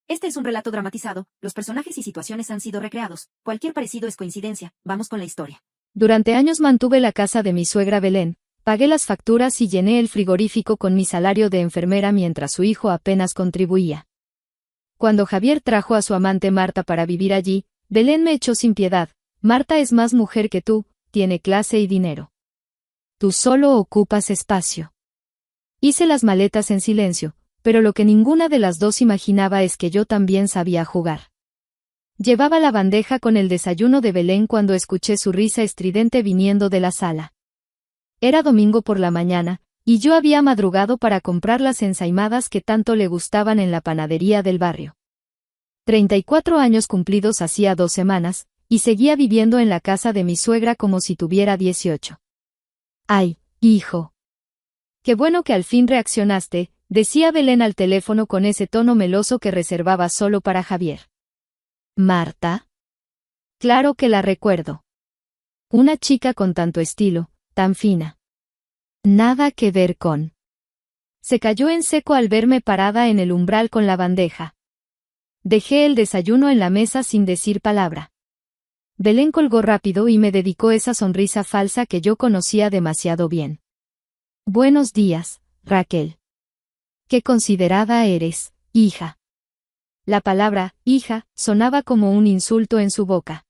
Este es un relato dramatizado, los personajes y situaciones han sido recreados, cualquier parecido es coincidencia, vamos con la historia. Durante años mantuve la casa de mi suegra Belén, pagué las facturas y llené el frigorífico con mi salario de enfermera mientras su hijo apenas contribuía. Cuando Javier trajo a su amante Marta para vivir allí, Belén me echó sin piedad: Marta es más mujer que tú, tiene clase y dinero. Tú solo ocupas espacio. Hice las maletas en silencio, pero lo que ninguna de las dos imaginaba es que yo también sabía jugar. Llevaba la bandeja con el desayuno de Belén cuando escuché su risa estridente viniendo de la sala. Era domingo por la mañana, y yo había madrugado para comprar las ensaimadas que tanto le gustaban en la panadería del barrio. 34 años cumplidos hacía 2 semanas, y seguía viviendo en la casa de mi suegra como si tuviera 18. «Ay, hijo. Qué bueno que al fin reaccionaste», decía Belén al teléfono con ese tono meloso que reservaba solo para Javier. «¿Marta? Claro que la recuerdo. Una chica con tanto estilo, tan fina. Nada que ver con». Se cayó en seco al verme parada en el umbral con la bandeja. Dejé el desayuno en la mesa sin decir palabra. Belén colgó rápido y me dedicó esa sonrisa falsa que yo conocía demasiado bien. «Buenos días, Raquel. Qué considerada eres, hija». La palabra «hija» sonaba como un insulto en su boca.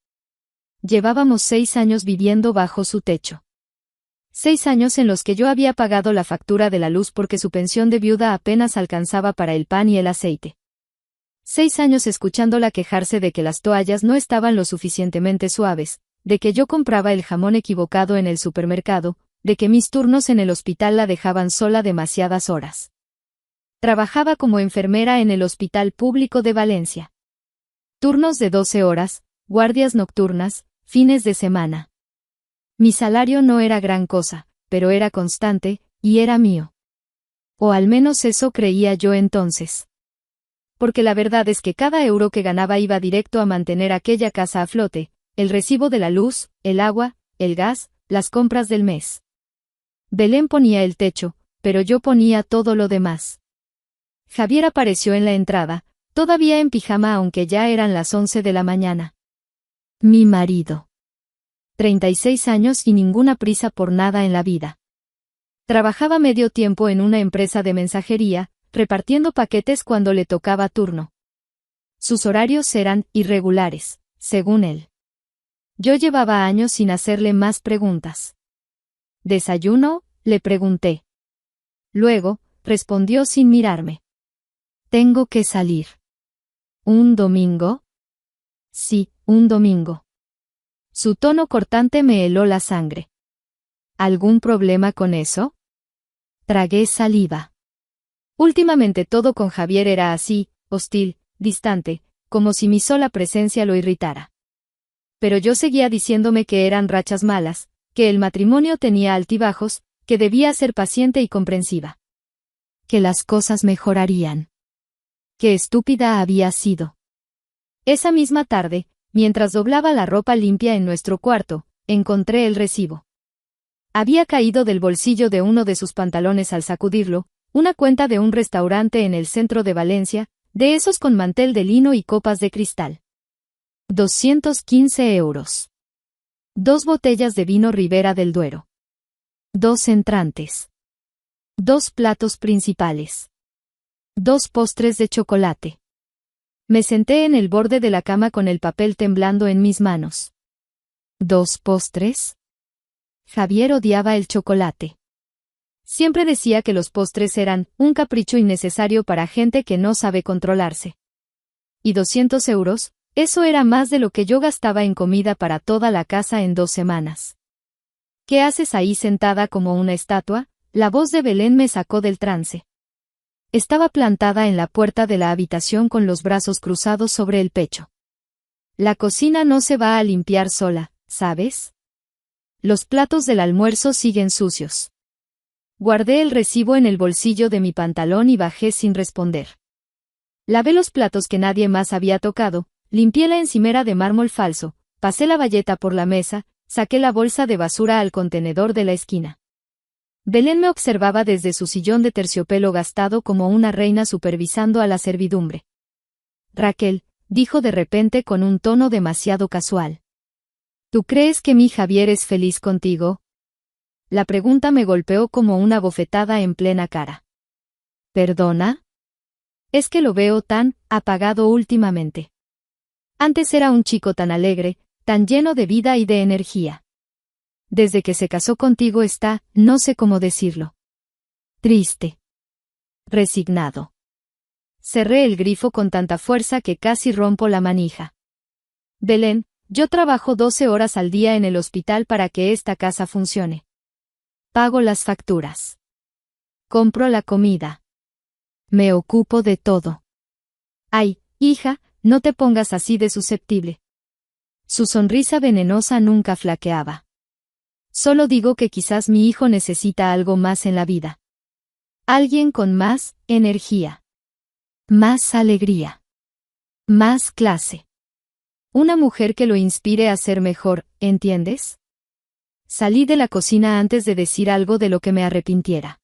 Llevábamos 6 años viviendo bajo su techo. 6 años en los que yo había pagado la factura de la luz porque su pensión de viuda apenas alcanzaba para el pan y el aceite. 6 años escuchándola quejarse de que las toallas no estaban lo suficientemente suaves, de que yo compraba el jamón equivocado en el supermercado, de que mis turnos en el hospital la dejaban sola demasiadas horas. Trabajaba como enfermera en el Hospital Público de Valencia. Turnos de 12 horas, guardias nocturnas, fines de semana. Mi salario no era gran cosa, pero era constante, y era mío. O al menos eso creía yo entonces. Porque la verdad es que cada euro que ganaba iba directo a mantener aquella casa a flote, el recibo de la luz, el agua, el gas, las compras del mes. Belén ponía el techo, pero yo ponía todo lo demás. Javier apareció en la entrada, todavía en pijama aunque ya eran las 11 de la mañana. Mi marido. 36 años y ninguna prisa por nada en la vida. Trabajaba medio tiempo en una empresa de mensajería, repartiendo paquetes cuando le tocaba turno. Sus horarios eran irregulares, según él. Yo llevaba años sin hacerle más preguntas. ¿Desayuno?, le pregunté. Luego, respondió sin mirarme. Tengo que salir. ¿Un domingo? Sí, un domingo. Su tono cortante me heló la sangre. ¿Algún problema con eso? Tragué saliva. Últimamente todo con Javier era así, hostil, distante, como si mi sola presencia lo irritara. Pero yo seguía diciéndome que eran rachas malas, que el matrimonio tenía altibajos, que debía ser paciente y comprensiva. Que las cosas mejorarían. Qué estúpida había sido. Esa misma tarde, mientras doblaba la ropa limpia en nuestro cuarto, encontré el recibo. Había caído del bolsillo de uno de sus pantalones al sacudirlo, una cuenta de un restaurante en el centro de Valencia, de esos con mantel de lino y copas de cristal. 215 euros. 2 botellas de vino Ribera del Duero. 2 entrantes. 2 platos principales. 2 postres de chocolate. Me senté en el borde de la cama con el papel temblando en mis manos. ¿2 postres? Javier odiaba el chocolate. Siempre decía que los postres eran un capricho innecesario para gente que no sabe controlarse. Y 200 euros, eso era más de lo que yo gastaba en comida para toda la casa en 2 semanas. ¿Qué haces ahí sentada como una estatua? La voz de Belén me sacó del trance. Estaba plantada en la puerta de la habitación con los brazos cruzados sobre el pecho. La cocina no se va a limpiar sola, ¿sabes? Los platos del almuerzo siguen sucios. Guardé el recibo en el bolsillo de mi pantalón y bajé sin responder. Lavé los platos que nadie más había tocado, limpié la encimera de mármol falso, pasé la bayeta por la mesa, saqué la bolsa de basura al contenedor de la esquina. Belén me observaba desde su sillón de terciopelo gastado como una reina supervisando a la servidumbre. Raquel, dijo de repente con un tono demasiado casual. ¿Tú crees que mi Javier es feliz contigo? La pregunta me golpeó como una bofetada en plena cara. ¿Perdona? Es que lo veo tan apagado últimamente. Antes era un chico tan alegre, tan lleno de vida y de energía. Desde que se casó contigo está, no sé cómo decirlo. Triste. Resignado. Cerré el grifo con tanta fuerza que casi rompo la manija. Belén, yo trabajo 12 horas al día en el hospital para que esta casa funcione. Pago las facturas. Compro la comida. Me ocupo de todo. Ay, hija, no te pongas así de susceptible. Su sonrisa venenosa nunca flaqueaba. Solo digo que quizás mi hijo necesita algo más en la vida. Alguien con más energía. Más alegría. Más clase. Una mujer que lo inspire a ser mejor, ¿entiendes? Salí de la cocina antes de decir algo de lo que me arrepintiera.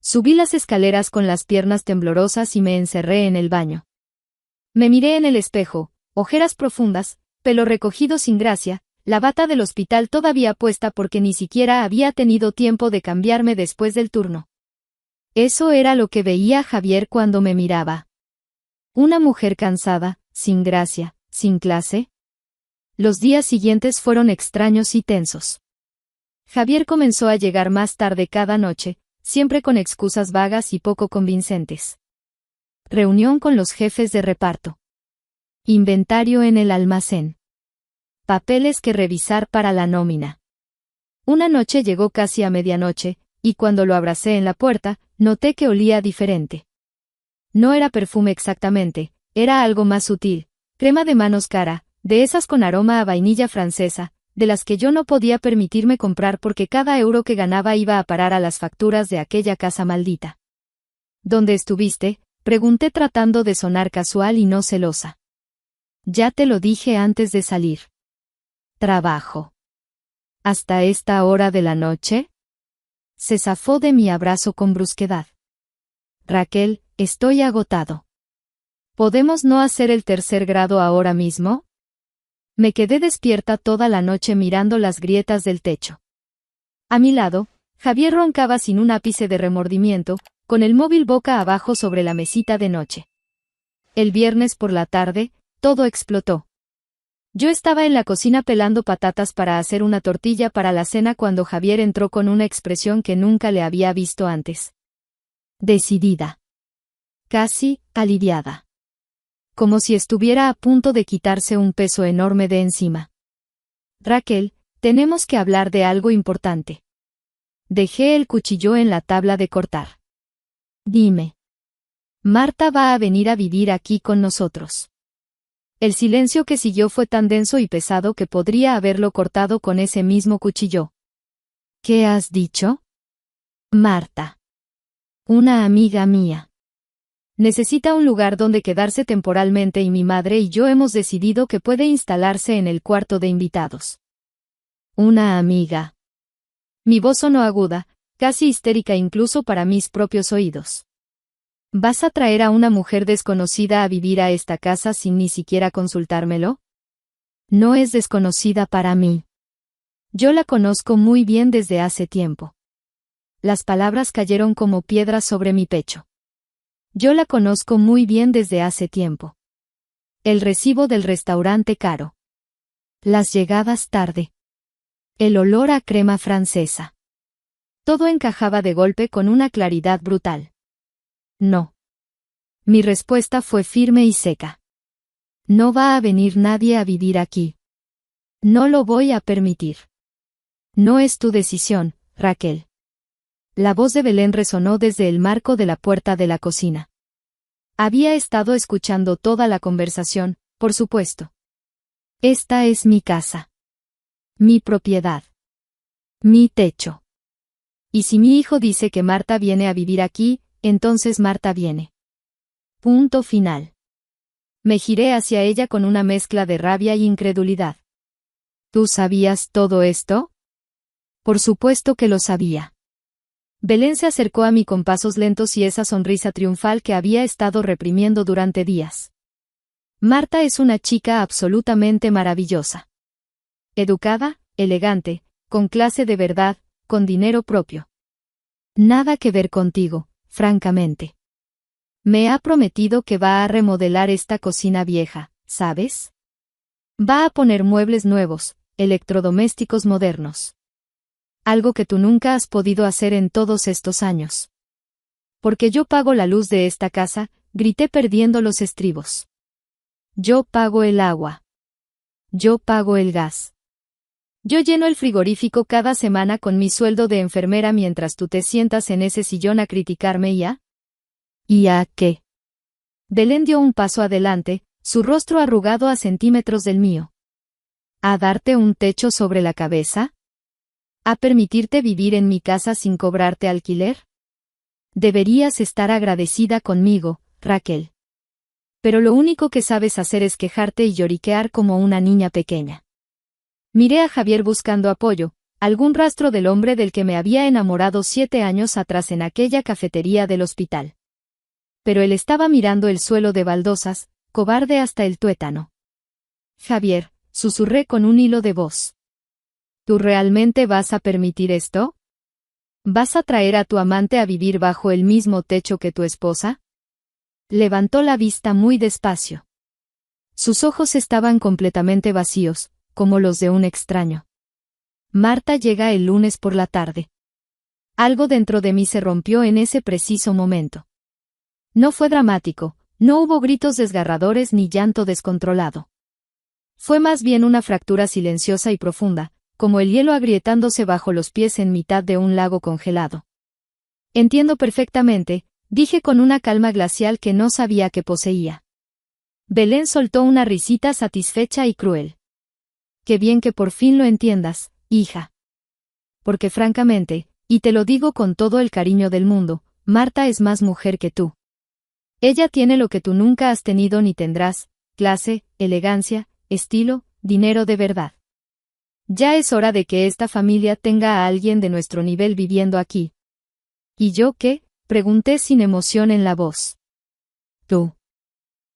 Subí las escaleras con las piernas temblorosas y me encerré en el baño. Me miré en el espejo, ojeras profundas, pelo recogido sin gracia, la bata del hospital todavía puesta porque ni siquiera había tenido tiempo de cambiarme después del turno. Eso era lo que veía Javier cuando me miraba. Una mujer cansada, sin gracia, sin clase. Los días siguientes fueron extraños y tensos. Javier comenzó a llegar más tarde cada noche, siempre con excusas vagas y poco convincentes. Reunión con los jefes de reparto. Inventario en el almacén. Papeles que revisar para la nómina. Una noche llegó casi a medianoche, y cuando lo abracé en la puerta, noté que olía diferente. No era perfume exactamente, era algo más sutil, crema de manos cara, de esas con aroma a vainilla francesa, de las que yo no podía permitirme comprar porque cada euro que ganaba iba a parar a las facturas de aquella casa maldita. ¿Dónde estuviste?, pregunté tratando de sonar casual y no celosa. Ya te lo dije antes de salir. Trabajo. ¿Hasta esta hora de la noche? Se zafó de mi abrazo con brusquedad. Raquel, estoy agotado. ¿Podemos no hacer el tercer grado ahora mismo? Me quedé despierta toda la noche mirando las grietas del techo. A mi lado, Javier roncaba sin un ápice de remordimiento, con el móvil boca abajo sobre la mesita de noche. El viernes por la tarde, todo explotó. Yo estaba en la cocina pelando patatas para hacer una tortilla para la cena cuando Javier entró con una expresión que nunca le había visto antes. Decidida. Casi aliviada. Como si estuviera a punto de quitarse un peso enorme de encima. Raquel, tenemos que hablar de algo importante. Dejé el cuchillo en la tabla de cortar. Dime. Marta va a venir a vivir aquí con nosotros. El silencio que siguió fue tan denso y pesado que podría haberlo cortado con ese mismo cuchillo. ¿Qué has dicho? Marta. Una amiga mía. Necesita un lugar donde quedarse temporalmente y mi madre y yo hemos decidido que puede instalarse en el cuarto de invitados. Una amiga. Mi voz sonó aguda, casi histérica incluso para mis propios oídos. ¿Vas a traer a una mujer desconocida a vivir a esta casa sin ni siquiera consultármelo? No es desconocida para mí. Yo la conozco muy bien desde hace tiempo. Las palabras cayeron como piedras sobre mi pecho. Yo la conozco muy bien desde hace tiempo. El recibo del restaurante caro. Las llegadas tarde. El olor a crema francesa. Todo encajaba de golpe con una claridad brutal. No. Mi respuesta fue firme y seca. No va a venir nadie a vivir aquí. No lo voy a permitir. No es tu decisión, Raquel. La voz de Belén resonó desde el marco de la puerta de la cocina. Había estado escuchando toda la conversación, por supuesto. Esta es mi casa. Mi propiedad. Mi techo. Y si mi hijo dice que Marta viene a vivir aquí, entonces Marta viene. Punto final. Me giré hacia ella con una mezcla de rabia y incredulidad. ¿Tú sabías todo esto? Por supuesto que lo sabía. Belén se acercó a mí con pasos lentos y esa sonrisa triunfal que había estado reprimiendo durante días. Marta es una chica absolutamente maravillosa. Educada, elegante, con clase de verdad, con dinero propio. Nada que ver contigo, francamente. Me ha prometido que va a remodelar esta cocina vieja, ¿sabes? Va a poner muebles nuevos, electrodomésticos modernos. Algo que tú nunca has podido hacer en todos estos años. Porque yo pago la luz de esta casa, grité perdiendo los estribos. Yo pago el agua. Yo pago el gas. Yo lleno el frigorífico cada semana con mi sueldo de enfermera mientras tú te sientas en ese sillón a criticarme y a... ¿Y a qué? Belén dio un paso adelante, su rostro arrugado a centímetros del mío. ¿A darte un techo sobre la cabeza? ¿A permitirte vivir en mi casa sin cobrarte alquiler? Deberías estar agradecida conmigo, Raquel. Pero lo único que sabes hacer es quejarte y lloriquear como una niña pequeña. Miré a Javier buscando apoyo, algún rastro del hombre del que me había enamorado 7 años atrás en aquella cafetería del hospital. Pero él estaba mirando el suelo de baldosas, cobarde hasta el tuétano. Javier, susurré con un hilo de voz. ¿Tú realmente vas a permitir esto? ¿Vas a traer a tu amante a vivir bajo el mismo techo que tu esposa? Levantó la vista muy despacio. Sus ojos estaban completamente vacíos, como los de un extraño. Marta llega el lunes por la tarde. Algo dentro de mí se rompió en ese preciso momento. No fue dramático, no hubo gritos desgarradores ni llanto descontrolado. Fue más bien una fractura silenciosa y profunda, como el hielo agrietándose bajo los pies en mitad de un lago congelado. Entiendo perfectamente, dije con una calma glacial que no sabía que poseía. Belén soltó una risita satisfecha y cruel. Qué bien que por fin lo entiendas, hija. Porque francamente, y te lo digo con todo el cariño del mundo, Marta es más mujer que tú. Ella tiene lo que tú nunca has tenido ni tendrás, clase, elegancia, estilo, dinero de verdad. Ya es hora de que esta familia tenga a alguien de nuestro nivel viviendo aquí. ¿Y yo qué? Pregunté sin emoción en la voz. Tú.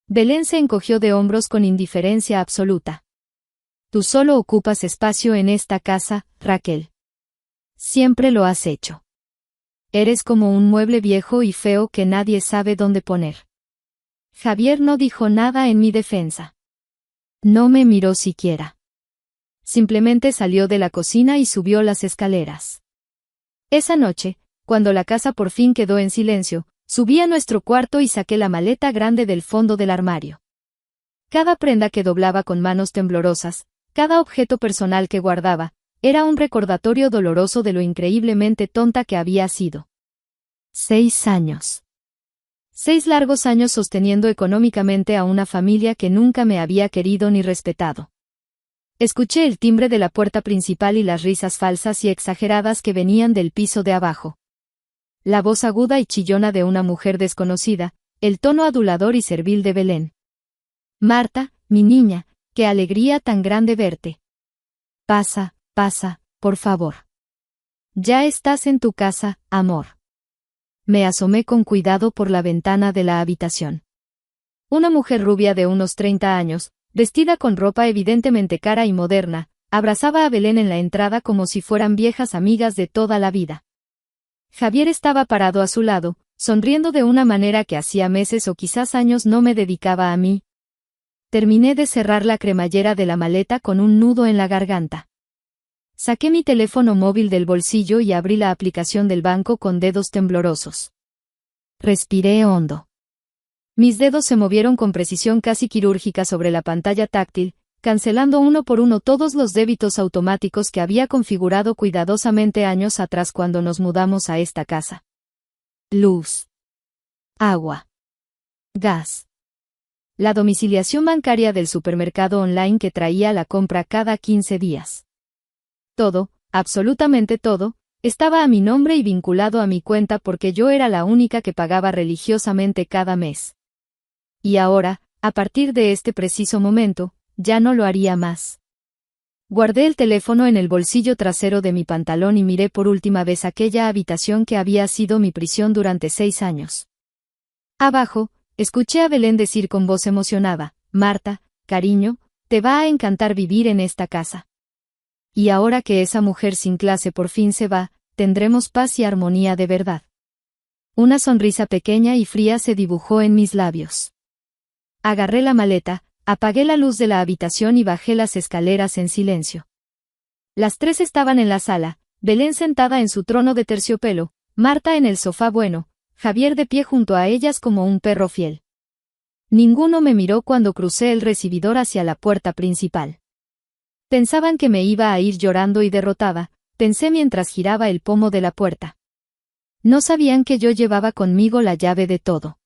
Belén se encogió de hombros con indiferencia absoluta. Tú solo ocupas espacio en esta casa, Raquel. Siempre lo has hecho. Eres como un mueble viejo y feo que nadie sabe dónde poner. Javier no dijo nada en mi defensa. No me miró siquiera. Simplemente salió de la cocina y subió las escaleras. Esa noche, cuando la casa por fin quedó en silencio, subí a nuestro cuarto y saqué la maleta grande del fondo del armario. Cada prenda que doblaba con manos temblorosas, cada objeto personal que guardaba, era un recordatorio doloroso de lo increíblemente tonta que había sido. 6 años. 6 largos años sosteniendo económicamente a una familia que nunca me había querido ni respetado. Escuché el timbre de la puerta principal y las risas falsas y exageradas que venían del piso de abajo. La voz aguda y chillona de una mujer desconocida, el tono adulador y servil de Belén. Marta, mi niña, qué alegría tan grande verte. Pasa, pasa, por favor. Ya estás en tu casa, amor. Me asomé con cuidado por la ventana de la habitación. Una mujer rubia de unos 30 años, vestida con ropa evidentemente cara y moderna, abrazaba a Belén en la entrada como si fueran viejas amigas de toda la vida. Javier estaba parado a su lado, sonriendo de una manera que hacía meses o quizás años no me dedicaba a mí. Terminé de cerrar la cremallera de la maleta con un nudo en la garganta. Saqué mi teléfono móvil del bolsillo y abrí la aplicación del banco con dedos temblorosos. Respiré hondo. Mis dedos se movieron con precisión casi quirúrgica sobre la pantalla táctil, cancelando uno por uno todos los débitos automáticos que había configurado cuidadosamente años atrás cuando nos mudamos a esta casa. Luz. Agua. Gas. La domiciliación bancaria del supermercado online que traía la compra cada 15 días. Todo, absolutamente todo, estaba a mi nombre y vinculado a mi cuenta porque yo era la única que pagaba religiosamente cada mes. Y ahora, a partir de este preciso momento, ya no lo haría más. Guardé el teléfono en el bolsillo trasero de mi pantalón y miré por última vez aquella habitación que había sido mi prisión durante 6 años. Abajo, escuché a Belén decir con voz emocionada, Marta, cariño, te va a encantar vivir en esta casa. Y ahora que esa mujer sin clase por fin se va, tendremos paz y armonía de verdad. Una sonrisa pequeña y fría se dibujó en mis labios. Agarré la maleta, apagué la luz de la habitación y bajé las escaleras en silencio. Las tres estaban en la sala, Belén sentada en su trono de terciopelo, Marta en el sofá bueno, Javier de pie junto a ellas como un perro fiel. Ninguno me miró cuando crucé el recibidor hacia la puerta principal. Pensaban que me iba a ir llorando y derrotada, pensé mientras giraba el pomo de la puerta. No sabían que yo llevaba conmigo la llave de todo.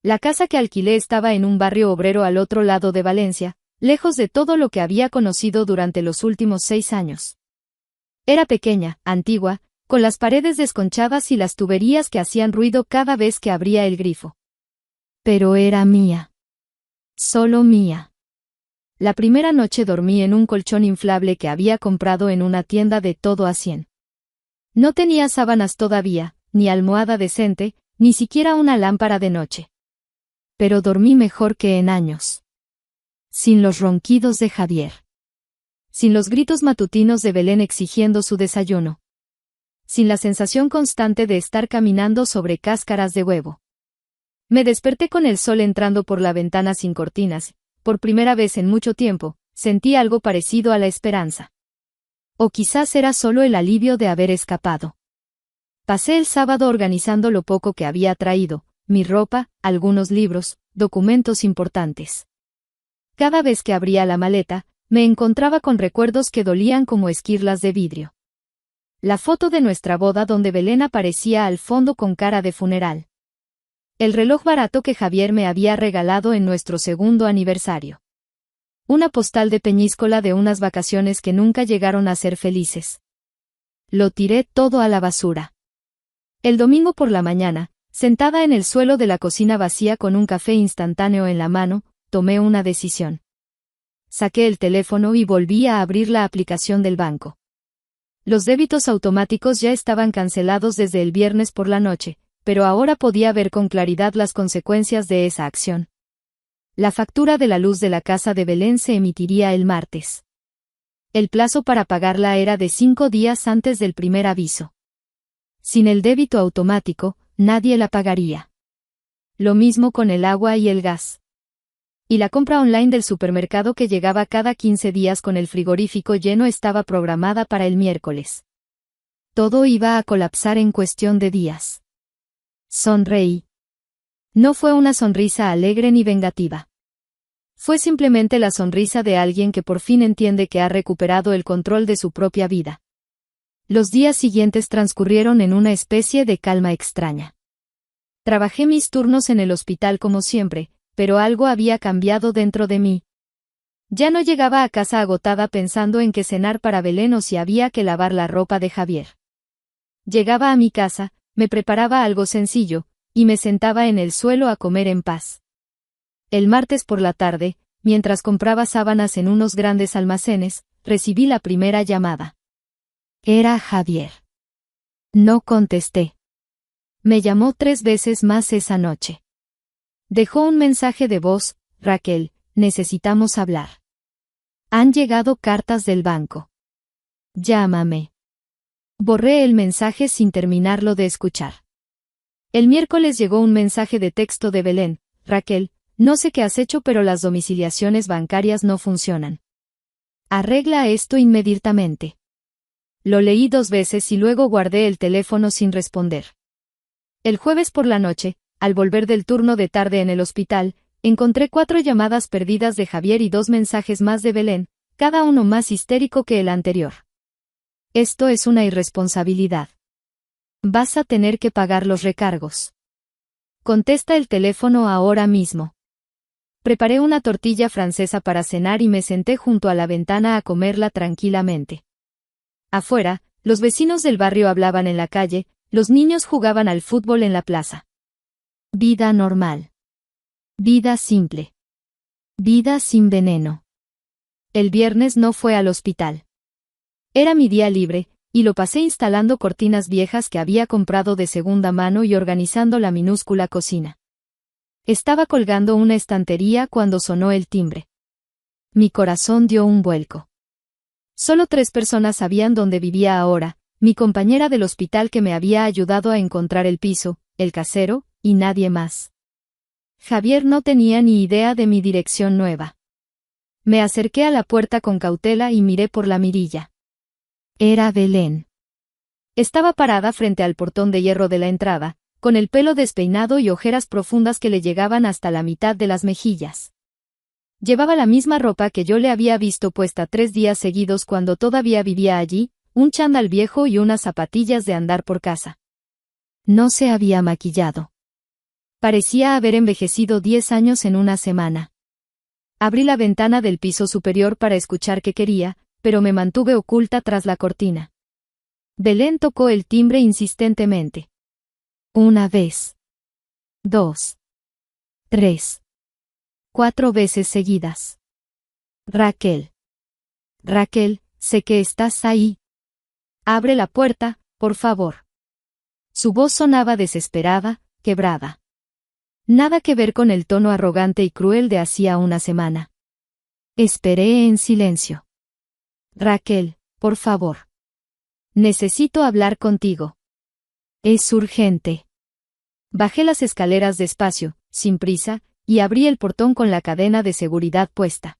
La casa que alquilé estaba en un barrio obrero al otro lado de Valencia, lejos de todo lo que había conocido durante los últimos 6 años. Era pequeña, antigua, con las paredes desconchadas y las tuberías que hacían ruido cada vez que abría el grifo. Pero era mía. Solo mía. La primera noche dormí en un colchón inflable que había comprado en una tienda de todo a 100. No tenía sábanas todavía, ni almohada decente, ni siquiera una lámpara de noche. Pero dormí mejor que en años. Sin los ronquidos de Javier. Sin los gritos matutinos de Belén exigiendo su desayuno. Sin la sensación constante de estar caminando sobre cáscaras de huevo. Me desperté con el sol entrando por la ventana sin cortinas. Por primera vez en mucho tiempo, sentí algo parecido a la esperanza. O quizás era solo el alivio de haber escapado. Pasé el sábado organizando lo poco que había traído, mi ropa, algunos libros, documentos importantes. Cada vez que abría la maleta, me encontraba con recuerdos que dolían como esquirlas de vidrio. La foto de nuestra boda donde Belén aparecía al fondo con cara de funeral. El reloj barato que Javier me había regalado en nuestro segundo aniversario. Una postal de Peñíscola de unas vacaciones que nunca llegaron a ser felices. Lo tiré todo a la basura. El domingo por la mañana, sentada en el suelo de la cocina vacía con un café instantáneo en la mano, tomé una decisión. Saqué el teléfono y volví a abrir la aplicación del banco. Los débitos automáticos ya estaban cancelados desde el viernes por la noche, pero ahora podía ver con claridad las consecuencias de esa acción. La factura de la luz de la casa de Belén se emitiría el martes. El plazo para pagarla era de 5 días antes del primer aviso. Sin el débito automático, nadie la pagaría. Lo mismo con el agua y el gas. Y la compra online del supermercado que llegaba cada 15 días con el frigorífico lleno estaba programada para el miércoles. Todo iba a colapsar en cuestión de días. Sonreí. No fue una sonrisa alegre ni vengativa. Fue simplemente la sonrisa de alguien que por fin entiende que ha recuperado el control de su propia vida. Los días siguientes transcurrieron en una especie de calma extraña. Trabajé mis turnos en el hospital como siempre, pero algo había cambiado dentro de mí. Ya no llegaba a casa agotada pensando en qué cenar para Belén o si había que lavar la ropa de Javier. Llegaba a mi casa, me preparaba algo sencillo, y me sentaba en el suelo a comer en paz. El martes por la tarde, mientras compraba sábanas en unos grandes almacenes, recibí la primera llamada. Era Javier. No contesté. Me llamó 3 veces más esa noche. Dejó un mensaje de voz: Raquel, necesitamos hablar. Han llegado cartas del banco. Llámame. Borré el mensaje sin terminarlo de escuchar. El miércoles llegó un mensaje de texto de Belén: Raquel, no sé qué has hecho pero las domiciliaciones bancarias no funcionan. Arregla esto inmediatamente. Lo leí 2 veces y luego guardé el teléfono sin responder. El jueves por la noche, al volver del turno de tarde en el hospital, encontré 4 llamadas perdidas de Javier y 2 mensajes más de Belén, cada uno más histérico que el anterior. Esto es una irresponsabilidad. Vas a tener que pagar los recargos. Contesta el teléfono ahora mismo. Preparé una tortilla francesa para cenar y me senté junto a la ventana a comerla tranquilamente. Afuera, los vecinos del barrio hablaban en la calle, los niños jugaban al fútbol en la plaza. Vida normal. Vida simple. Vida sin veneno. El viernes no fue al hospital. Era mi día libre, y lo pasé instalando cortinas viejas que había comprado de segunda mano y organizando la minúscula cocina. Estaba colgando una estantería cuando sonó el timbre. Mi corazón dio un vuelco. Solo 3 personas sabían dónde vivía ahora, mi compañera del hospital que me había ayudado a encontrar el piso, el casero, y nadie más. Javier no tenía ni idea de mi dirección nueva. Me acerqué a la puerta con cautela y miré por la mirilla. Era Belén. Estaba parada frente al portón de hierro de la entrada, con el pelo despeinado y ojeras profundas que le llegaban hasta la mitad de las mejillas. Llevaba la misma ropa que yo le había visto puesta 3 días seguidos cuando todavía vivía allí, un chándal viejo y unas zapatillas de andar por casa. No se había maquillado. Parecía haber envejecido 10 años en una semana. Abrí la ventana del piso superior para escuchar qué quería, pero me mantuve oculta tras la cortina. Belén tocó el timbre insistentemente. 1 vez. 2. 3. 4 veces seguidas. Raquel. Raquel, sé que estás ahí. Abre la puerta, por favor. Su voz sonaba desesperada, quebrada. Nada que ver con el tono arrogante y cruel de hacía una semana. Esperé en silencio. Raquel, por favor. Necesito hablar contigo. Es urgente. Bajé las escaleras despacio, sin prisa, y abrí el portón con la cadena de seguridad puesta.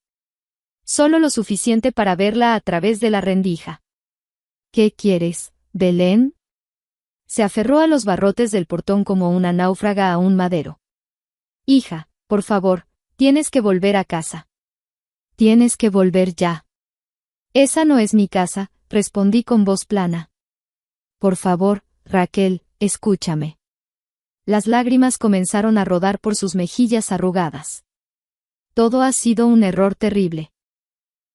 Solo lo suficiente para verla a través de la rendija. ¿Qué quieres, Belén? Se aferró a los barrotes del portón como una náufraga a un madero. Hija, por favor, tienes que volver a casa. Tienes que volver ya. Esa no es mi casa, respondí con voz plana. Por favor, Raquel, escúchame. Las lágrimas comenzaron a rodar por sus mejillas arrugadas. Todo ha sido un error terrible.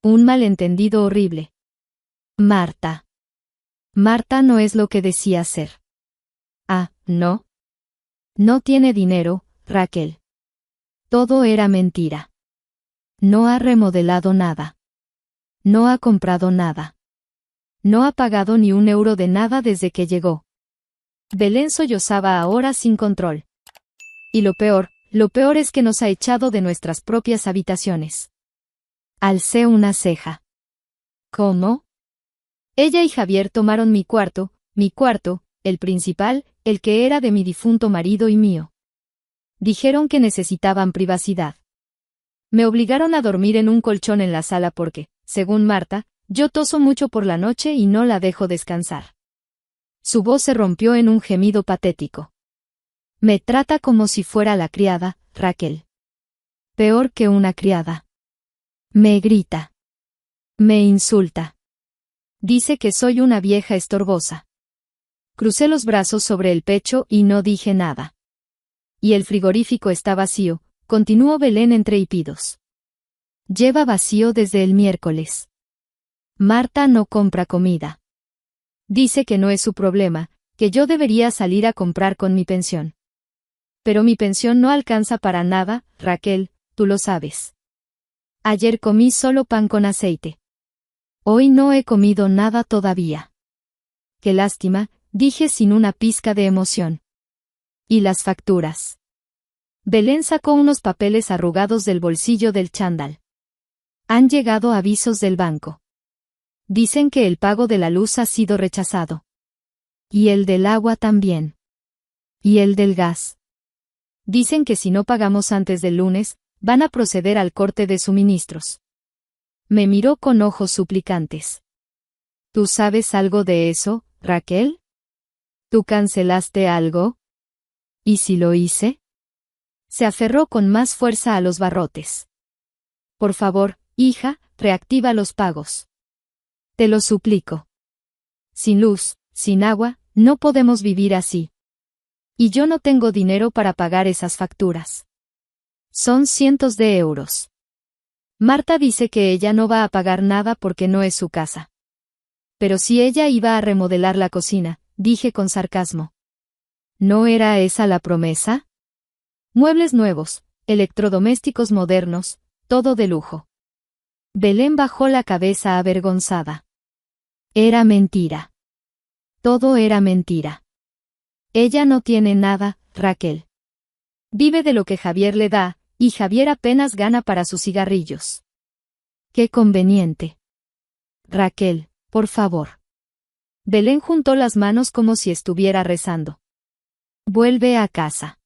Un malentendido horrible. Marta. Marta no es lo que decía ser. Ah, ¿no? No tiene dinero, Raquel. Todo era mentira. No ha remodelado nada. No ha comprado nada. No ha pagado ni un euro de nada desde que llegó. Belén sollozaba ahora sin control. Y lo peor es que nos ha echado de nuestras propias habitaciones. Alcé una ceja. ¿Cómo? Ella y Javier tomaron mi cuarto, el principal, el que era de mi difunto marido y mío. Dijeron que necesitaban privacidad. Me obligaron a dormir en un colchón en la sala porque, según Marta, yo toso mucho por la noche y no la dejo descansar. Su voz se rompió en un gemido patético. Me trata como si fuera la criada, Raquel. Peor que una criada. Me grita. Me insulta. Dice que soy una vieja estorbosa. Crucé los brazos sobre el pecho y no dije nada. Y el frigorífico está vacío, continuó Belén entre hipidos. Lleva vacío desde el miércoles. Marta no compra comida. Dice que no es su problema, que yo debería salir a comprar con mi pensión. Pero mi pensión no alcanza para nada, Raquel, tú lo sabes. Ayer comí solo pan con aceite. Hoy no he comido nada todavía. Qué lástima, dije sin una pizca de emoción. ¿Y las facturas? Belén sacó unos papeles arrugados del bolsillo del chándal. Han llegado avisos del banco. Dicen que el pago de la luz ha sido rechazado. Y el del agua también. Y el del gas. Dicen que si no pagamos antes del lunes, van a proceder al corte de suministros. Me miró con ojos suplicantes. ¿Tú sabes algo de eso, Raquel? ¿Tú cancelaste algo? ¿Y si lo hice? Se aferró con más fuerza a los barrotes. Por favor, hija, reactiva los pagos. Te lo suplico. Sin luz, sin agua, no podemos vivir así. Y yo no tengo dinero para pagar esas facturas. Son cientos de euros. Marta dice que ella no va a pagar nada porque no es su casa. Pero si ella iba a remodelar la cocina, dije con sarcasmo. ¿No era esa la promesa? Muebles nuevos, electrodomésticos modernos, todo de lujo. Belén bajó la cabeza avergonzada. Era mentira. Todo era mentira. Ella no tiene nada, Raquel. Vive de lo que Javier le da, y Javier apenas gana para sus cigarrillos. Qué conveniente. Raquel, por favor. Belén juntó las manos como si estuviera rezando. Vuelve a casa.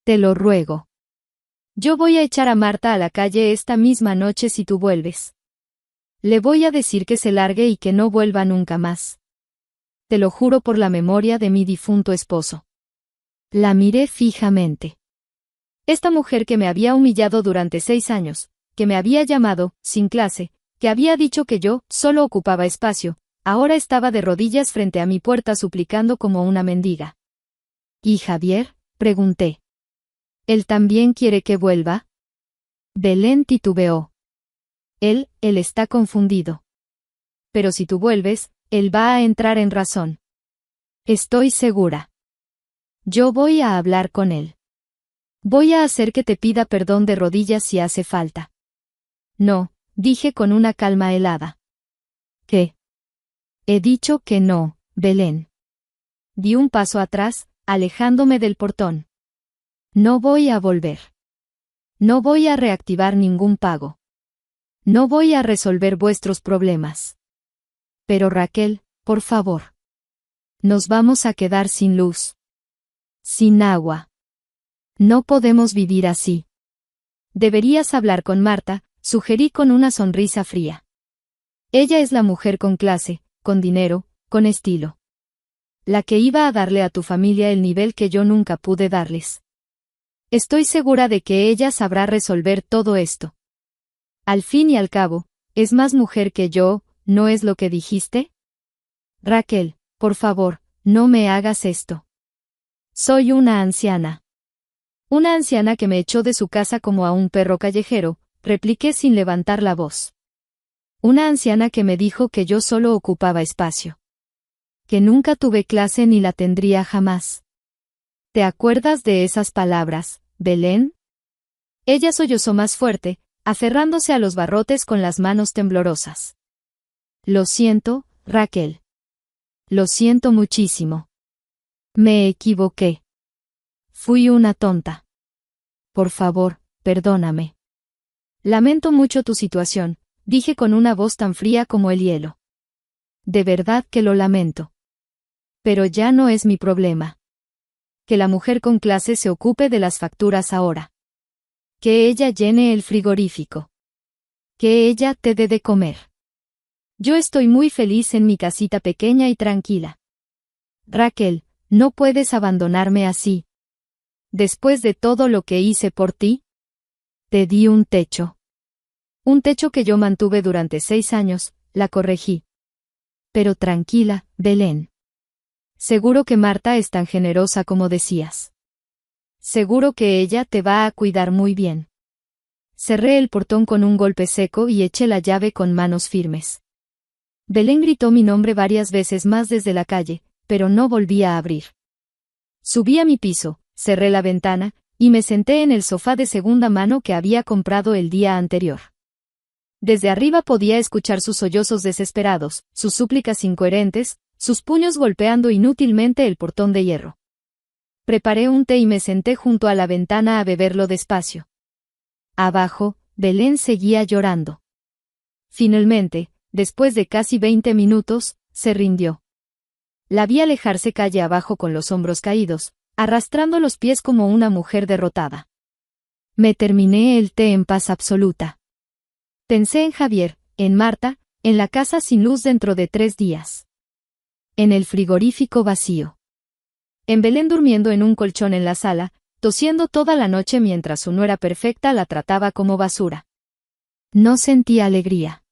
Te lo ruego. Yo voy a echar a Marta a la calle esta misma noche si tú vuelves. Le voy a decir que se largue y que no vuelva nunca más. Te lo juro por la memoria de mi difunto esposo. La miré fijamente. Esta mujer que me había humillado durante 6 años, que me había llamado, sin clase, que había dicho que yo solo ocupaba espacio, ahora estaba de rodillas frente a mi puerta suplicando como una mendiga. ¿Y Javier?, pregunté. ¿Él también quiere que vuelva? Belén titubeó. Él está confundido. Pero si tú vuelves, él va a entrar en razón. Estoy segura. Yo voy a hablar con él. Voy a hacer que te pida perdón de rodillas si hace falta. No, dije con una calma helada. ¿Qué? He dicho que no, Belén. Di un paso atrás, alejándome del portón. No voy a volver. No voy a reactivar ningún pago. No voy a resolver vuestros problemas. Pero Raquel, por favor. Nos vamos a quedar sin luz. Sin agua. No podemos vivir así. Deberías hablar con Marta, sugerí con una sonrisa fría. Ella es la mujer con clase, con dinero, con estilo. La que iba a darle a tu familia el nivel que yo nunca pude darles. Estoy segura de que ella sabrá resolver todo esto. Al fin y al cabo, es más mujer que yo, ¿no es lo que dijiste? Raquel, por favor, no me hagas esto. Soy una anciana. Una anciana que me echó de su casa como a un perro callejero, repliqué sin levantar la voz. Una anciana que me dijo que yo solo ocupaba espacio. Que nunca tuve clase ni la tendría jamás. ¿Te acuerdas de esas palabras, Belén? Ella sollozó más fuerte, aferrándose a los barrotes con las manos temblorosas. Lo siento, Raquel. Lo siento muchísimo. Me equivoqué. Fui una tonta. Por favor, perdóname. Lamento mucho tu situación, dije con una voz tan fría como el hielo. De verdad que lo lamento. Pero ya no es mi problema. Que la mujer con clase se ocupe de las facturas ahora. Que ella llene el frigorífico. Que ella te dé de comer. Yo estoy muy feliz en mi casita pequeña y tranquila. Raquel, no puedes abandonarme así. Después de todo lo que hice por ti, te di un techo. Un techo que yo mantuve durante 6 años, la corregí. Pero tranquila, Belén. Seguro que Marta es tan generosa como decías. Seguro que ella te va a cuidar muy bien. Cerré el portón con un golpe seco y eché la llave con manos firmes. Belén gritó mi nombre varias veces más desde la calle, pero no volví a abrir. Subí a mi piso, cerré la ventana, y me senté en el sofá de segunda mano que había comprado el día anterior. Desde arriba podía escuchar sus sollozos desesperados, sus súplicas incoherentes, sus puños golpeando inútilmente el portón de hierro. Preparé un té y me senté junto a la ventana a beberlo despacio. Abajo, Belén seguía llorando. Finalmente, después de casi 20 minutos, se rindió. La vi alejarse calle abajo con los hombros caídos, arrastrando los pies como una mujer derrotada. Me terminé el té en paz absoluta. Pensé en Javier, en Marta, en la casa sin luz dentro de 3 días. En el frigorífico vacío. En Belén durmiendo en un colchón en la sala, tosiendo toda la noche mientras su nuera perfecta la trataba como basura. No sentí alegría.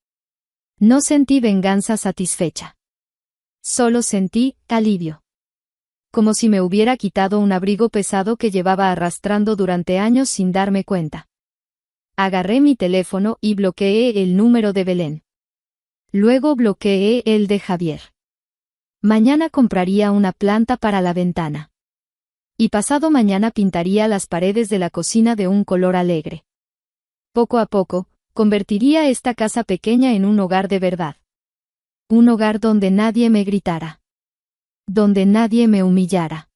No sentí venganza satisfecha. Solo sentí alivio. Como si me hubiera quitado un abrigo pesado que llevaba arrastrando durante años sin darme cuenta. Agarré mi teléfono y bloqueé el número de Belén. Luego bloqueé el de Javier. Mañana compraría una planta para la ventana. Y pasado mañana pintaría las paredes de la cocina de un color alegre. Poco a poco, convertiría esta casa pequeña en un hogar de verdad. Un hogar donde nadie me gritara. Donde nadie me humillara.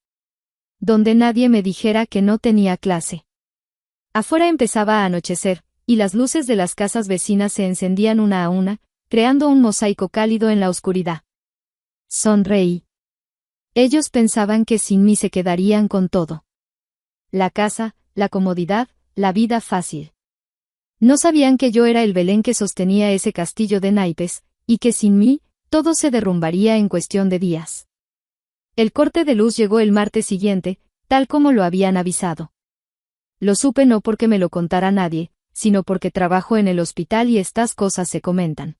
donde nadie me dijera que no tenía clase. Afuera empezaba a anochecer, y las luces de las casas vecinas se encendían una a una, creando un mosaico cálido en la oscuridad. Sonreí. Ellos pensaban que sin mí se quedarían con todo. La casa, la comodidad, la vida fácil. No sabían que yo era el Belén que sostenía ese castillo de naipes, y que sin mí, todo se derrumbaría en cuestión de días. El corte de luz llegó el martes siguiente, tal como lo habían avisado. Lo supe no porque me lo contara nadie, sino porque trabajo en el hospital y estas cosas se comentan.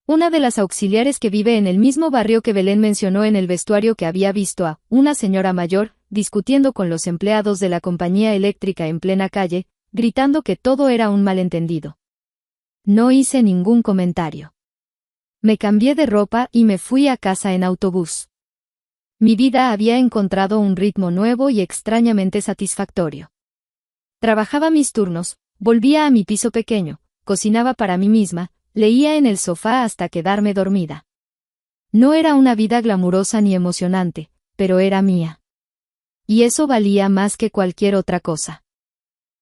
Una de las auxiliares que vive en el mismo barrio que Belén mencionó en el vestuario que había visto a una señora mayor, discutiendo con los empleados de la compañía eléctrica en plena calle, gritando que todo era un malentendido. No hice ningún comentario. Me cambié de ropa y me fui a casa en autobús. Mi vida había encontrado un ritmo nuevo y extrañamente satisfactorio. Trabajaba mis turnos, volvía a mi piso pequeño, cocinaba para mí misma, leía en el sofá hasta quedarme dormida. No era una vida glamurosa ni emocionante, pero era mía. Y eso valía más que cualquier otra cosa.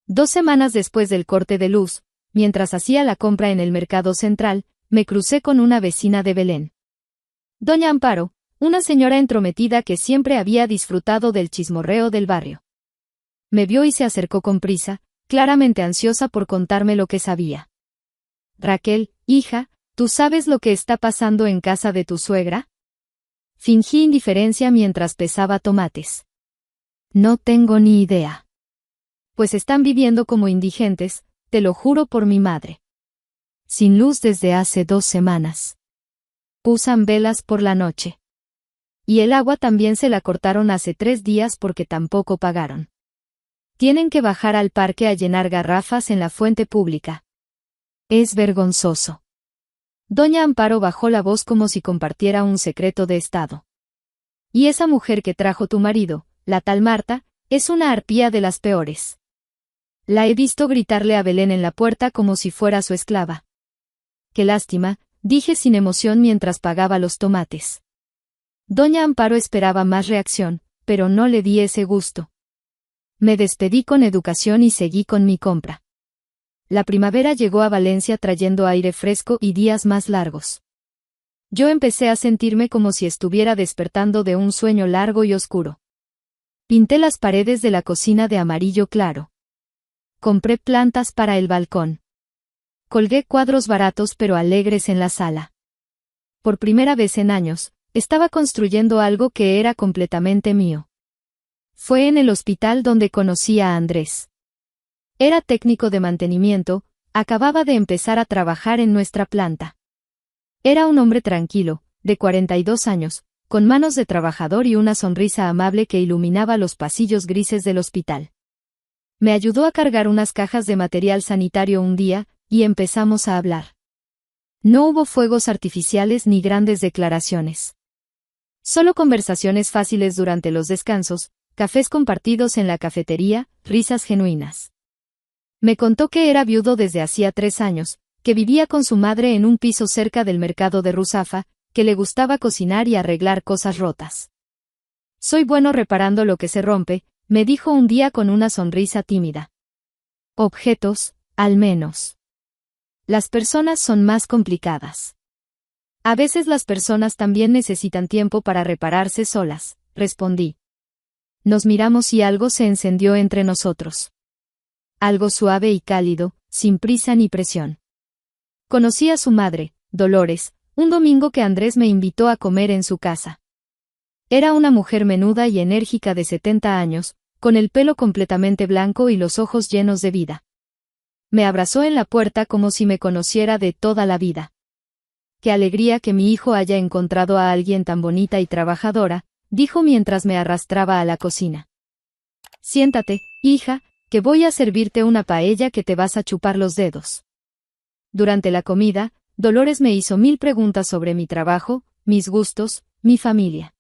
2 semanas después del corte de luz, mientras hacía la compra en el mercado central, me crucé con una vecina de Belén. Doña Amparo, una señora entrometida que siempre había disfrutado del chismorreo del barrio. Me vio y se acercó con prisa, claramente ansiosa por contarme lo que sabía. Raquel, hija, ¿tú sabes lo que está pasando en casa de tu suegra? Fingí indiferencia mientras pesaba tomates. No tengo ni idea. Pues están viviendo como indigentes, te lo juro por mi madre. Sin luz desde hace 2 semanas. Usan velas por la noche. Y el agua también se la cortaron hace 3 días porque tampoco pagaron. Tienen que bajar al parque a llenar garrafas en la fuente pública. Es vergonzoso. Doña Amparo bajó la voz como si compartiera un secreto de estado. Y esa mujer que trajo tu marido, la tal Marta, es una arpía de las peores. La he visto gritarle a Belén en la puerta como si fuera su esclava. Qué lástima, dije sin emoción mientras pagaba los tomates. Doña Amparo esperaba más reacción, pero no le di ese gusto. Me despedí con educación y seguí con mi compra. La primavera llegó a Valencia trayendo aire fresco y días más largos. Yo empecé a sentirme como si estuviera despertando de un sueño largo y oscuro. Pinté las paredes de la cocina de amarillo claro. Compré plantas para el balcón. Colgué cuadros baratos pero alegres en la sala. Por primera vez en años, estaba construyendo algo que era completamente mío. Fue en el hospital donde conocí a Andrés. Era técnico de mantenimiento, acababa de empezar a trabajar en nuestra planta. Era un hombre tranquilo, de 42 años, con manos de trabajador y una sonrisa amable que iluminaba los pasillos grises del hospital. Me ayudó a cargar unas cajas de material sanitario un día, y empezamos a hablar. No hubo fuegos artificiales ni grandes declaraciones. Solo conversaciones fáciles durante los descansos, cafés compartidos en la cafetería, risas genuinas. Me contó que era viudo desde hacía 3 años, que vivía con su madre en un piso cerca del mercado de Ruzafa, que le gustaba cocinar y arreglar cosas rotas. Soy bueno reparando lo que se rompe, me dijo un día con una sonrisa tímida. Objetos, al menos. Las personas son más complicadas. A veces las personas también necesitan tiempo para repararse solas, respondí. Nos miramos y algo se encendió entre nosotros. Algo suave y cálido, sin prisa ni presión. Conocí a su madre, Dolores, un domingo que Andrés me invitó a comer en su casa. Era una mujer menuda y enérgica de 70 años, con el pelo completamente blanco y los ojos llenos de vida. Me abrazó en la puerta como si me conociera de toda la vida. Qué alegría que mi hijo haya encontrado a alguien tan bonita y trabajadora, dijo mientras me arrastraba a la cocina. Siéntate, hija, que voy a servirte una paella que te vas a chupar los dedos. Durante la comida, Dolores me hizo 1000 preguntas sobre mi trabajo, mis gustos, mi familia.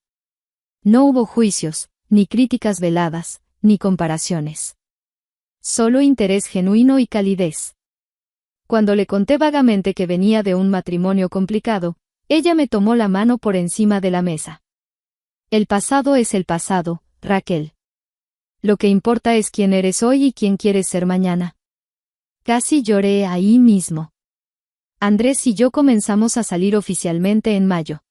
No hubo juicios, ni críticas veladas, ni comparaciones. Solo interés genuino y calidez. Cuando le conté vagamente que venía de un matrimonio complicado, ella me tomó la mano por encima de la mesa. El pasado es el pasado, Raquel. lo que importa es quién eres hoy y quién quieres ser mañana. Casi lloré ahí mismo. Andrés y yo comenzamos a salir oficialmente en mayo.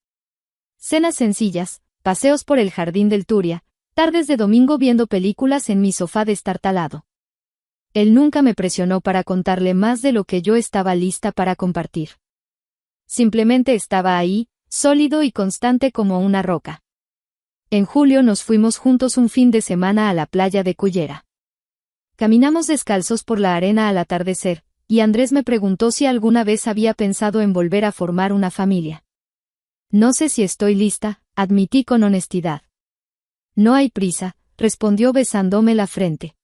Cenas sencillas, paseos por el jardín del Turia, tardes de domingo viendo películas en mi sofá destartalado. Él nunca me presionó para contarle más de lo que yo estaba lista para compartir. Simplemente estaba ahí, sólido y constante como una roca. En julio nos fuimos juntos un fin de semana a la playa de Cullera. Caminamos descalzos por la arena al atardecer, y Andrés me preguntó si alguna vez había pensado en volver a formar una familia. No sé si estoy lista, admití con honestidad. No hay prisa, respondió besándome la frente.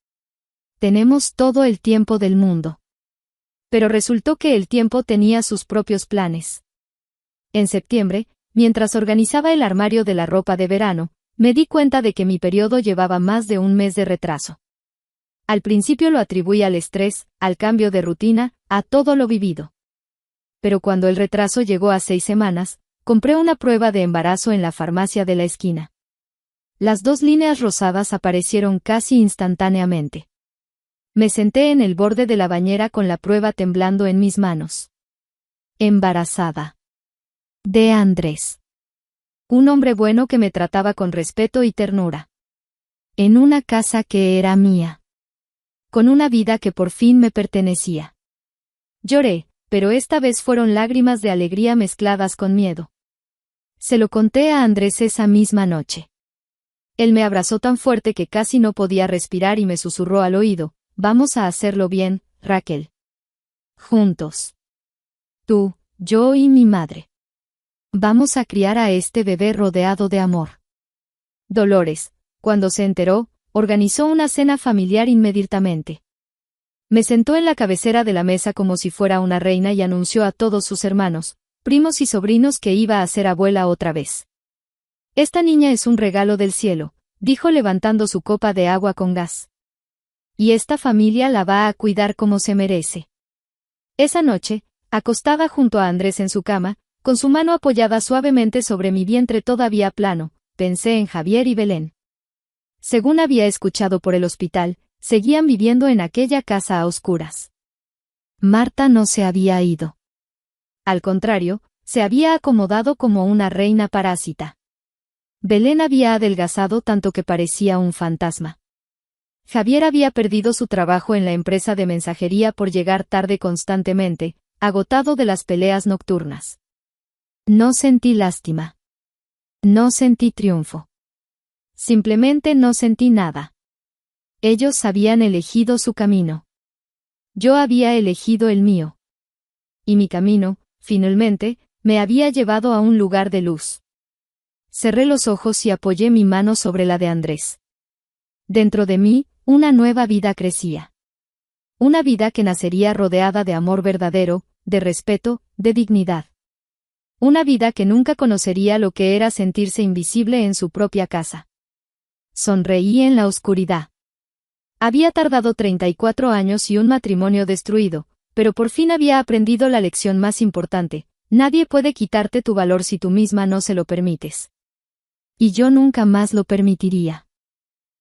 Tenemos todo el tiempo del mundo. Pero resultó que el tiempo tenía sus propios planes. En septiembre, mientras organizaba el armario de la ropa de verano, me di cuenta de que mi periodo llevaba más de un mes de retraso. Al principio lo atribuí al estrés, al cambio de rutina, a todo lo vivido. Pero cuando el retraso llegó a 6 semanas, compré una prueba de embarazo en la farmacia de la esquina. Las 2 líneas rosadas aparecieron casi instantáneamente. Me senté en el borde de la bañera con la prueba temblando en mis manos. Embarazada. De Andrés. Un hombre bueno que me trataba con respeto y ternura. En una casa que era mía. Con una vida que por fin me pertenecía. Lloré, pero esta vez fueron lágrimas de alegría mezcladas con miedo. Se lo conté a Andrés esa misma noche. Él me abrazó tan fuerte que casi no podía respirar y me susurró al oído: vamos a hacerlo bien, Raquel. Juntos. Tú, yo y mi madre. Vamos a criar a este bebé rodeado de amor. Dolores, cuando se enteró, organizó una cena familiar inmediatamente. Me sentó en la cabecera de la mesa como si fuera una reina y anunció a todos sus hermanos, primos y sobrinos que iba a ser abuela otra vez. Esta niña es un regalo del cielo, dijo levantando su copa de agua con gas. Y esta familia la va a cuidar como se merece. Esa noche, acostada junto a Andrés en su cama, con su mano apoyada suavemente sobre mi vientre todavía plano, pensé en Javier y Belén. Según había escuchado por el hospital, seguían viviendo en aquella casa a oscuras. Marta no se había ido. Al contrario, se había acomodado como una reina parásita. Belén había adelgazado tanto que parecía un fantasma. Javier había perdido su trabajo en la empresa de mensajería por llegar tarde constantemente, agotado de las peleas nocturnas. No sentí lástima. No sentí triunfo. Simplemente no sentí nada. Ellos habían elegido su camino. Yo había elegido el mío. Y mi camino, finalmente, me había llevado a un lugar de luz. Cerré los ojos y apoyé mi mano sobre la de Andrés. Dentro de mí, una nueva vida crecía. Una vida que nacería rodeada de amor verdadero, de respeto, de dignidad. Una vida que nunca conocería lo que era sentirse invisible en su propia casa. Sonreí en la oscuridad. Había tardado 34 años y un matrimonio destruido, pero por fin había aprendido la lección más importante: nadie puede quitarte tu valor si tú misma no se lo permites. Y yo nunca más lo permitiría.